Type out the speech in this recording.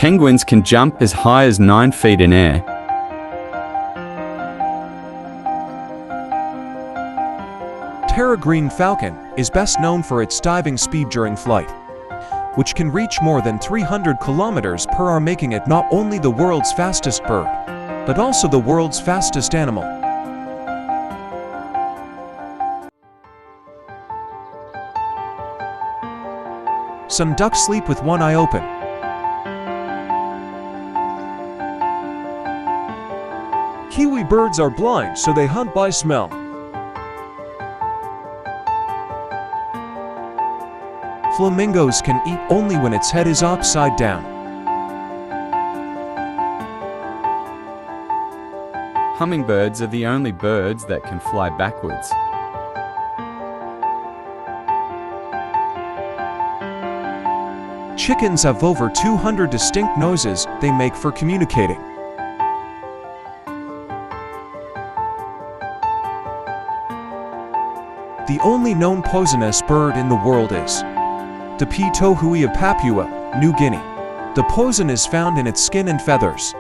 Penguins can jump as high as 9 feet in air. Peregrine falcon is best known for its diving speed during flight, which can reach more than 300 kilometers per hour, making it not only the world's fastest bird, but also the world's fastest animal. Some ducks sleep with one eye open. Kiwi birds are blind, so they hunt by smell. Flamingos can eat only when its head is upside down. Hummingbirds are the only birds that can fly backwards. Chickens have over 200 distinct noises they make for communicating. The only known poisonous bird in the world is the Pitohui of Papua New Guinea. The poison is found in its skin and feathers.